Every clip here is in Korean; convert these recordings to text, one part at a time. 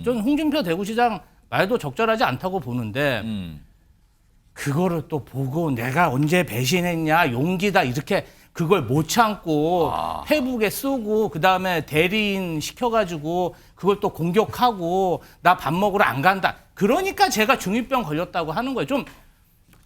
저는 홍준표 대구시장 말도 적절하지 않다고 보는데 그거를 또 보고 내가 언제 배신했냐 용기다 이렇게 그걸 못 참고 페북에 쓰고 그다음에 대리인 시켜가지고 그걸 또 공격하고 나 밥 먹으러 안 간다. 그러니까 제가 중2병 걸렸다고 하는 거예요. 좀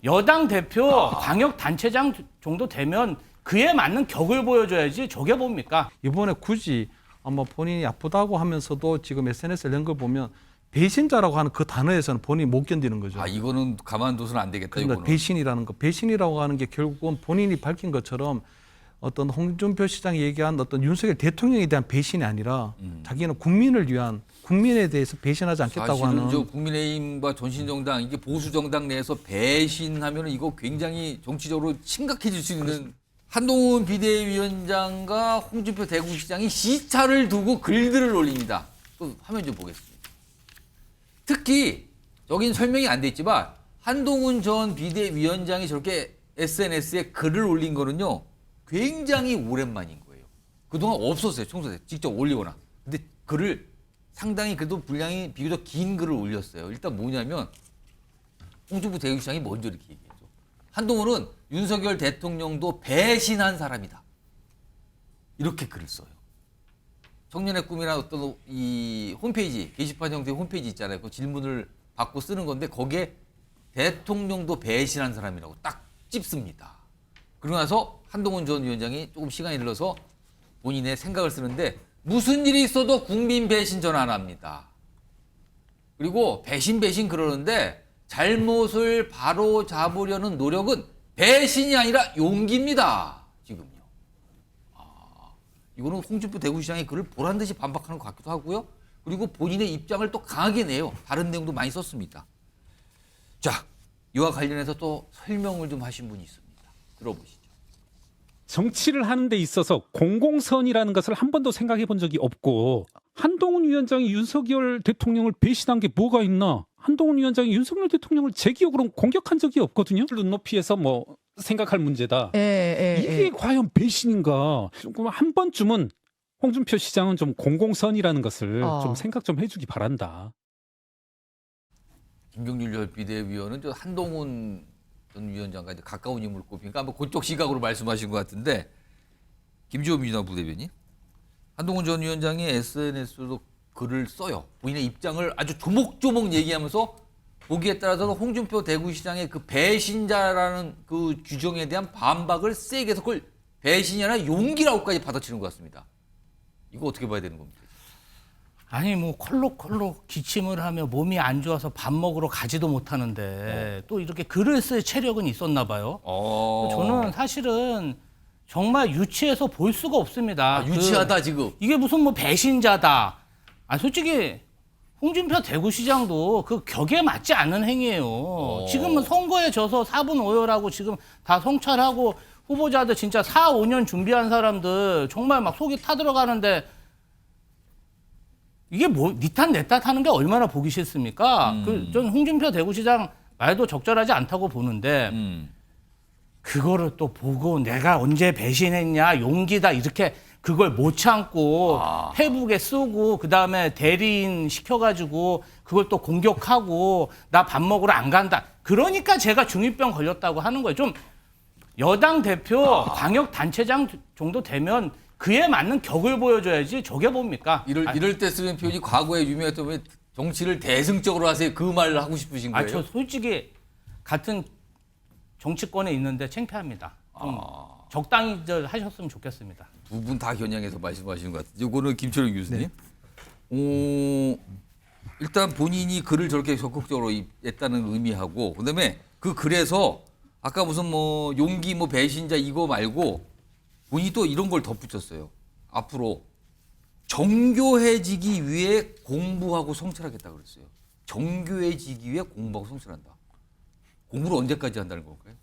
여당 대표 광역단체장 정도 되면 그에 맞는 격을 보여줘야지 저게 뭡니까? 이번에 굳이 아마 본인이 아프다고 하면서도 지금 SNS에 낸 걸 보면 배신자라고 하는 그 단어에서는 본인이 못 견디는 거죠. 아, 이거는 가만둬서는 안 되겠다. 그러니까 이거는. 배신이라는 거. 배신이라고 하는 게 결국은 본인이 밝힌 것처럼 어떤 홍준표 시장이 얘기한 어떤 윤석열 대통령에 대한 배신이 아니라 자기는 국민을 위한 국민에 대해서 배신하지 않겠다고 사실은 하는. 저 국민의힘과 전신정당 이게 보수정당 내에서 배신하면 이거 굉장히 정치적으로 심각해질 수 있는 한동훈 비대위원장과 홍준표 대구시장이 시차를 두고 글들을 올립니다. 또 화면 좀 보겠습니다. 특히 여긴 설명이 안 돼 있지만 한동훈 전 비대위원장이 저렇게 SNS에 글을 올린 거는요 굉장히 오랜만인 거예요. 그동안 없었어요. 청소 때 직접 올리거나. 근데 글을 상당히 그래도 분량이 비교적 긴 글을 올렸어요. 일단 뭐냐면 홍준표 대구시장이 먼저 이렇게 얘기했죠. 한동훈은 윤석열 대통령도 배신한 사람이다. 이렇게 글을 써요. 청년의 꿈이나 어떤 이 홈페이지, 게시판 형태의 홈페이지 있잖아요. 그 질문을 받고 쓰는 건데 거기에 대통령도 배신한 사람이라고 딱 찝습니다. 그러고 나서 한동훈 전 위원장이 조금 시간이 흘러서 본인의 생각을 쓰는데 무슨 일이 있어도 국민 배신 전 안 합니다. 그리고 배신 그러는데 잘못을 바로 잡으려는 노력은 배신이 아니라 용기입니다. 지금요. 이거는 홍준표 대구시장이 그를 보란 듯이 반박하는 것 같기도 하고요. 그리고 본인의 입장을 또 강하게 내요. 다른 내용도 많이 썼습니다. 자, 이와 관련해서 또 설명을 좀 하신 분이 있습니다. 들어보시죠. 정치를 하는 데 있어서 공공선이라는 것을 한 번도 생각해 본 적이 없고 한동훈 위원장이 윤석열 대통령을 배신한 게 뭐가 있나? 한동훈 위원장이 윤석열 대통령을 제 기억으로는 공격한 적이 없거든요. 눈높이에서 뭐 생각할 문제다. 이게 과연 배신인가? 조금 한 번쯤은 홍준표 시장은 좀 공공선이라는 것을 좀 생각 좀 해주기 바란다. 김경률 전 비대위원은 저 한동훈 전 위원장과 이제 가까운 인물을 꼽히니까 아마 그쪽 시각으로 말씀하신 것 같은데 김주호 민주당 부대변인 한동훈 전 위원장이 SNS로 글을 써요. 본인의 입장을 아주 조목조목 얘기하면서 보기에 따라서는 홍준표 대구시장의 그 배신자라는 그 규정에 대한 반박을 세게 해서 그걸 배신이 아니라 용기라고까지 받아치는 것 같습니다. 이거 어떻게 봐야 되는 겁니까? 아니 뭐 콜록콜록 기침을 하며 몸이 안 좋아서 밥 먹으러 가지도 못하는데 또 이렇게 글을 쓸 체력은 있었나 봐요. 저는 사실은 정말 유치해서 볼 수가 없습니다. 유치하다 지금. 이게 무슨 뭐 배신자다. 아 솔직히 홍준표 대구시장도 그 격에 맞지 않는 행위예요. 지금은 선거에 져서 4분 오열하고 지금 다 성찰하고 후보자들 진짜 4, 5년 준비한 사람들 정말 막 속이 타들어가는데 이게 뭐 니 탓 내 탓 하는 게 얼마나 보기 싫습니까? 전 홍준표 대구시장 말도 적절하지 않다고 보는데 그거를 또 보고 내가 언제 배신했냐 용기다 이렇게 그걸 못 참고 페북에 쓰고 그다음에 대리인 시켜가지고 그걸 또 공격하고 나 밥 먹으러 안 간다. 그러니까 제가 중2병 걸렸다고 하는 거예요. 좀 여당 대표 광역단체장 정도 되면 그에 맞는 격을 보여줘야지 저게 뭡니까? 이럴 때 쓰는 표현이 과거에 유명했던 왜 정치를 대승적으로 하세요. 그 말을 하고 싶으신 거예요? 저 솔직히 같은 정치권에 있는데 창피합니다. 좀 적당히 하셨으면 좋겠습니다. 두 분 다 겨냥해서 말씀하시는 것 같아요. 이거는 김철웅 교수님. 일단 본인이 글을 저렇게 적극적으로 냈다는 의미하고 그다음에 그 글에서 아까 무슨 뭐 용기 뭐 배신자 이거 말고 본인이 또 이런 걸 덧붙였어요. 앞으로 정교해지기 위해 공부하고 성찰하겠다 그랬어요. 정교해지기 위해 공부하고 성찰한다. 공부를 언제까지 한다는 걸까요?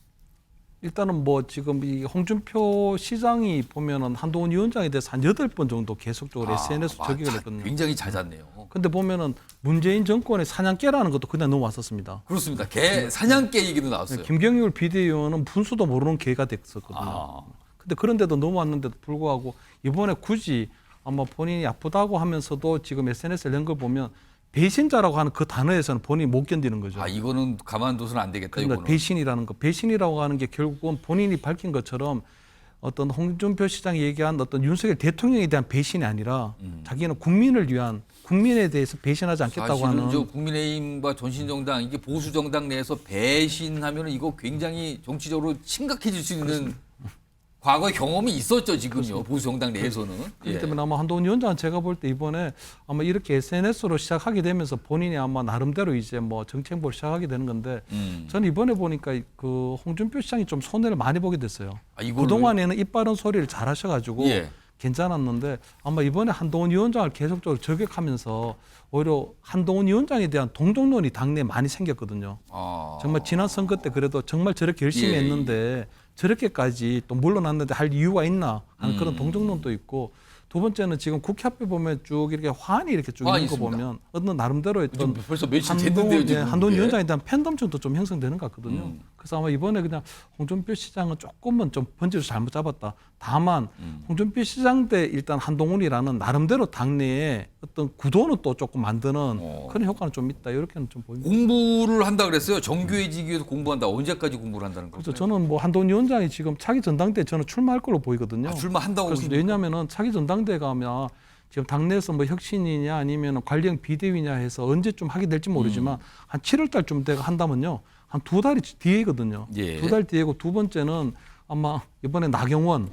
일단은 뭐 지금 이 홍준표 시장이 보면은 한동훈 위원장에 대해서 한 8번 정도 계속적으로 SNS 적용을 했거든요. 굉장히 잦았네요. 근데 보면은 문재인 정권의 사냥개라는 것도 그냥 넘어왔었습니다. 그렇습니다. 개 사냥개 얘기도 나왔어요. 김경률 비대위원은 분수도 모르는 개가 됐었거든요. 근데 그런데도 넘어왔는데도 불구하고 이번에 굳이 아마 본인이 아프다고 하면서도 지금 SNS에 낸 걸 보면 배신자라고 하는 그 단어에서는 본인이 못 견디는 거죠. 아 이거는 가만둬서는 안 되겠다. 그러니까 이거는. 배신이라는 거, 배신이라고 하는 게 결국은 본인이 밝힌 것처럼 어떤 홍준표 시장이 얘기한 어떤 윤석열 대통령에 대한 배신이 아니라 자기는 국민을 위한, 국민에 대해서 배신하지 않겠다고 사실은 하는. 저 국민의힘과 전신정당 이게 보수 정당 내에서 배신하면 이거 굉장히 정치적으로 심각해질 수 있는 과거 경험이 있었죠 지금요 보수 정당 내에서는. 그렇기 때문에 아마 한동훈 위원장은 제가 볼 때 이번에 아마 이렇게 SNS로 시작하게 되면서 본인이 아마 나름대로 이제 뭐 정책 행보를 시작하게 되는 건데 저는 이번에 보니까 그 홍준표 시장이 좀 손해를 많이 보게 됐어요. 아, 이거를- 그동안에는 입 바른 소리를 잘 하셔가지고 예. 괜찮았는데 아마 이번에 한동훈 위원장을 계속적으로 저격하면서 오히려 한동훈 위원장에 대한 동정론이 당내에 많이 생겼거든요. 아. 정말 지난 선거 때 그래도 정말 저렇게 열심히 예, 했는데 저렇게까지 또 물러났는데 할 이유가 있나 하는 그런 동정론도 있고, 두 번째는 지금 국회 앞에 보면 쭉 이렇게 화환이 이렇게 쭉 화환이 있는 거 있습니다. 보면 어떤 나름대로 좀 어떤 벌써 며칠 됐는데요 지금. 한동훈 이게. 위원장에 대한 팬덤층도 좀 형성되는 것 같거든요. 그래서 아마 이번에 그냥 홍준표 시장은 조금은 좀 번지를 잘못 잡았다. 다만 홍준표 시장 대 일단 한동훈이라는 나름대로 당내에 어떤 구도는 또 조금 만드는 그런 효과는 좀 있다. 이렇게는 좀 보입니다. 공부를 한다 그랬어요. 정교해지기 위해서 공부한다. 언제까지 공부를 한다는 거죠? 그래서 저는 뭐 한동훈 위원장이 지금 차기 전당대에 저는 출마할 걸로 보이거든요. 아, 출마한다고 그래서 보십니까? 왜냐하면은 차기 전당대에 가면 지금 당내에서 뭐 혁신이냐 아니면 관리형 비대위냐 해서 언제쯤 하게 될지 모르지만 한 7월 달쯤 돼가 한다면요. 한 2달이 뒤에거든요. 예. 2달 뒤에고, 두 번째는 아마 이번에 나경원,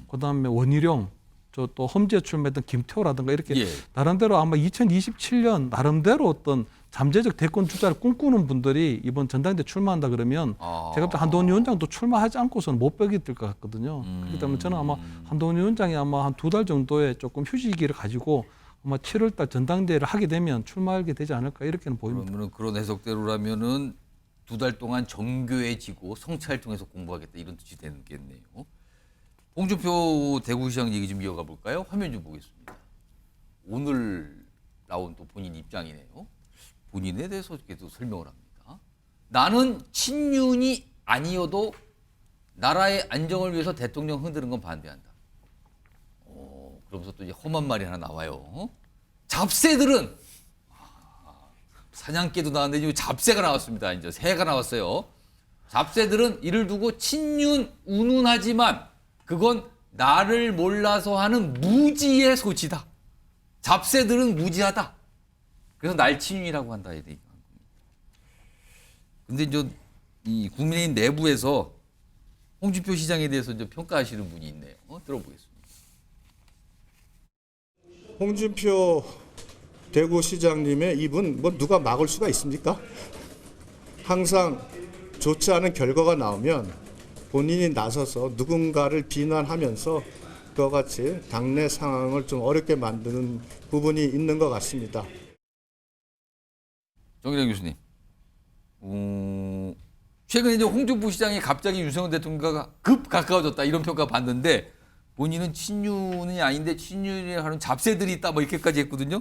그다음에 원희룡, 저 또 험지에 출마했던 김태호라든가 이렇게 예. 나름대로 아마 2027년 나름대로 어떤 잠재적 대권 주자를 꿈꾸는 분들이 이번 전당대 출마한다 그러면 제가 볼 때 한동훈 위원장도 출마하지 않고서는 못 벽이 될 것 같거든요. 그렇기 때문에 저는 아마 한동훈 위원장이 아마 한 2달 정도의 조금 휴지기를 가지고 아마 7월 달 전당대회를 하게 되면 출마하게 되지 않을까 이렇게는 보입니다. 그러면은 그런 해석대로라면은 2달 동안 정교해지고 성찰 통해서 공부하겠다 이런 뜻이 되겠네요. 홍준표 대구시장 얘기 좀 이어가 볼까요? 화면 좀 보겠습니다. 오늘 나온 또 본인 입장이네요. 본인에 대해서 이렇게 또 설명을 합니다. 나는 친윤이 아니어도 나라의 안정을 위해서 대통령 흔드는 건 반대한다. 그러면서 또 이제 험한 말이 하나 나와요. 잡새들은 사냥개도 나왔는데 지금 잡새가 나왔습니다. 이제 새가 나왔어요. 잡새들은 이를 두고 친윤 운운하지만 그건 나를 몰라서 하는 무지의 소치다. 잡새들은 무지하다. 그래서 날 친윤이라고 한다. 근데 이제 이 국민의힘 내부에서 홍준표 시장에 대해서 이제 평가하시는 분이 있네요. 들어보겠습니다. 홍준표 대구시장님의 입은 뭐 누가 막을 수가 있습니까? 항상 좋지 않은 결과가 나오면 본인이 나서서 누군가를 비난하면서 그와 같이 당내 상황을 좀 어렵게 만드는 부분이 있는 것 같습니다. 정기정 교수님, 최근에 이제 홍준표 시장이 갑자기 윤석열 대통령과 급 가까워졌다 이런 평가 받는데 본인은 친윤이 아닌데 친윤이라 하는 잡새들이 있다 뭐 이렇게까지 했거든요.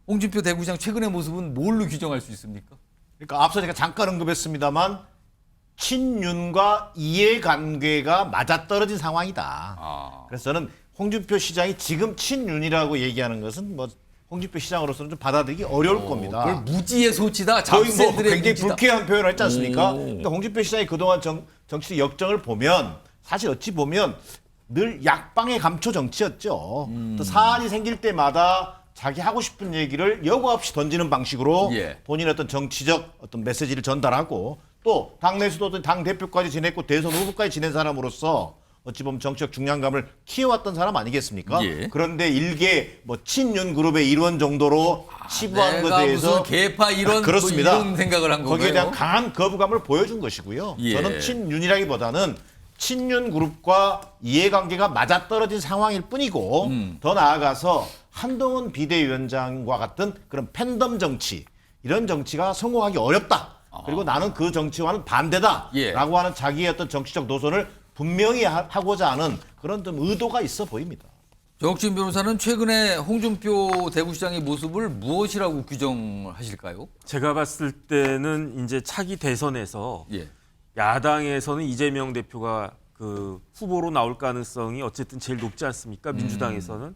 홍준표 대구시장 최근의 모습은 뭘로 규정할 수 있습니까? 그러니까 앞서 제가 잠깐 언급했습니다만 친윤과 이해관계가 맞아떨어진 상황이다. 그래서 저는 홍준표 시장이 지금 친윤이라고 얘기하는 것은 뭐 홍준표 시장으로서는 좀 받아들이기 어려울 겁니다. 그걸 무지의 소치다. 거의 뭐 잡새들의 굉장히 무지다. 불쾌한 표현을 했지 않습니까? 그러니까 홍준표 시장이 그동안 정치 역정을 보면 사실 어찌 보면 늘 약방의 감초 정치였죠. 또 사안이 생길 때마다 자기 하고 싶은 얘기를 여과 없이 던지는 방식으로 예. 본인의 어떤 정치적 어떤 메시지를 전달하고 또 당내에서도 당 대표까지 지냈고 대선 후보까지 지낸 사람으로서 어찌 보면 정치적 중량감을 키워왔던 사람 아니겠습니까? 예. 그런데 일개 뭐 친윤 그룹의 일원 정도로 치부하는 내가 것에 대해서 무슨 개파 이런 그렇습니다. 뭐 이런 생각을 한 건가요? 거기에 대한 강한 거부감을 보여준 것이고요. 예. 저는 친윤이라기보다는 친윤 그룹과 이해관계가 맞아떨어진 상황일 뿐이고 더 나아가서 한동훈 비대위원장과 같은 그런 팬덤 정치 이런 정치가 성공하기 어렵다. 그리고 나는 그 정치와는 반대다라고 예. 하는 자기의 어떤 정치적 노선을 분명히 하고자 하는 그런 좀 의도가 있어 보입니다. 정옥진 변호사는 최근에 홍준표 대구시장의 모습을 무엇이라고 규정하실까요? 제가 봤을 때는 이제 차기 대선에서 예. 야당에서는 이재명 대표가 그 후보로 나올 가능성이 어쨌든 제일 높지 않습니까? 민주당에서는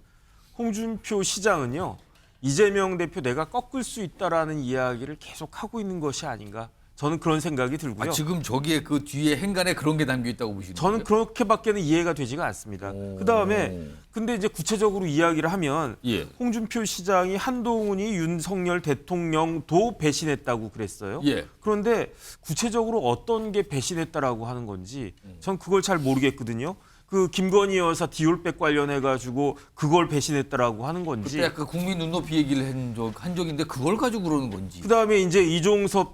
홍준표 시장은요 이재명 대표 내가 꺾을 수 있다라는 이야기를 계속 하고 있는 것이 아닌가. 저는 그런 생각이 들고요. 아, 지금 저기에 그 뒤에 행간에 그런 게 담겨 있다고 보시는 저는 거예요? 그렇게밖에는 이해가 되지가 않습니다. 그다음에 근데 이제 구체적으로 이야기를 하면 예. 홍준표 시장이 한동훈이 윤석열 대통령도 배신했다고 그랬어요. 예. 그런데 구체적으로 어떤 게 배신했다라고 하는 건지 전 그걸 잘 모르겠거든요. 그 김건희 여사 디올백 관련해 가지고 그걸 배신했다라고 하는 건지. 그때 약간 국민 눈높이 얘기를 한 적인데 그걸 가지고 그러는 건지. 그다음에 이제 이종섭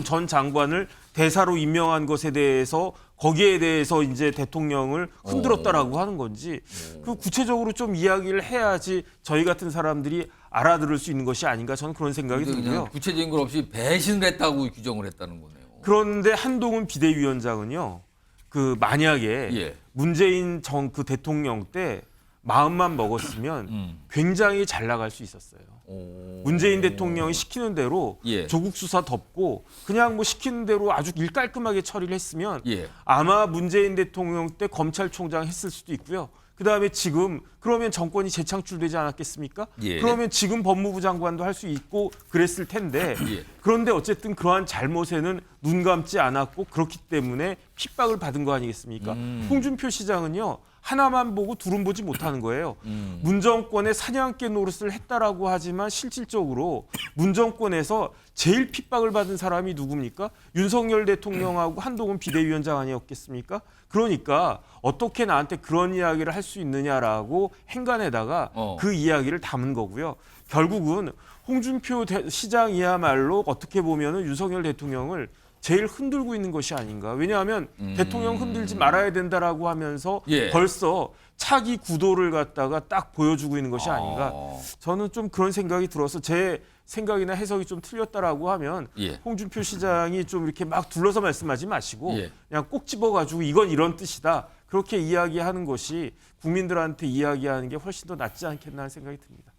전 장관을 대사로 임명한 것에 대해서 거기에 대해서 이제 대통령을 흔들었다라고 하는 건지 그 구체적으로 좀 이야기를 해야지 저희 같은 사람들이 알아들을 수 있는 것이 아닌가 저는 그런 생각이 그냥 들고요. 구체적인 걸 없이 배신을 했다고 규정을 했다는 거네요. 그런데 한동훈 비대위원장은요. 그 만약에 예. 문재인 그 대통령 때 마음만 먹었으면 굉장히 잘 나갈 수 있었어요. 문재인 대통령이 시키는 대로 예. 조국 수사 덮고 그냥 뭐 시키는 대로 아주 일 깔끔하게 처리를 했으면 예. 아마 문재인 대통령 때 검찰총장 했을 수도 있고요. 그다음에 지금 그러면 정권이 재창출되지 않았겠습니까? 예. 그러면 지금 법무부 장관도 할 수 있고 그랬을 텐데 예. 그런데 어쨌든 그러한 잘못에는 눈 감지 않았고 그렇기 때문에 핍박을 받은 거 아니겠습니까? 홍준표 시장은요. 하나만 보고 둘은 보지 못하는 거예요. 문정권의 사냥개 노릇을 했다라고 하지만 실질적으로 문정권에서 제일 핍박을 받은 사람이 누굽니까? 윤석열 대통령하고 한동훈 비대위원장 아니었겠습니까? 그러니까 어떻게 나한테 그런 이야기를 할 수 있느냐라고 행간에다가 그 이야기를 담은 거고요. 결국은 홍준표 시장이야말로 어떻게 보면은 윤석열 대통령을 제일 흔들고 있는 것이 아닌가. 왜냐하면 대통령 흔들지 말아야 된다라고 하면서 예. 벌써 차기 구도를 갖다가 딱 보여주고 있는 것이 아닌가. 저는 좀 그런 생각이 들어서 제 생각이나 해석이 좀 틀렸다라고 하면 예. 홍준표 시장이 좀 이렇게 막 둘러서 말씀하지 마시고 예. 그냥 꼭 집어가지고 이건 이런 뜻이다. 그렇게 이야기하는 것이 국민들한테 이야기하는 게 훨씬 더 낫지 않겠나 하는 생각이 듭니다.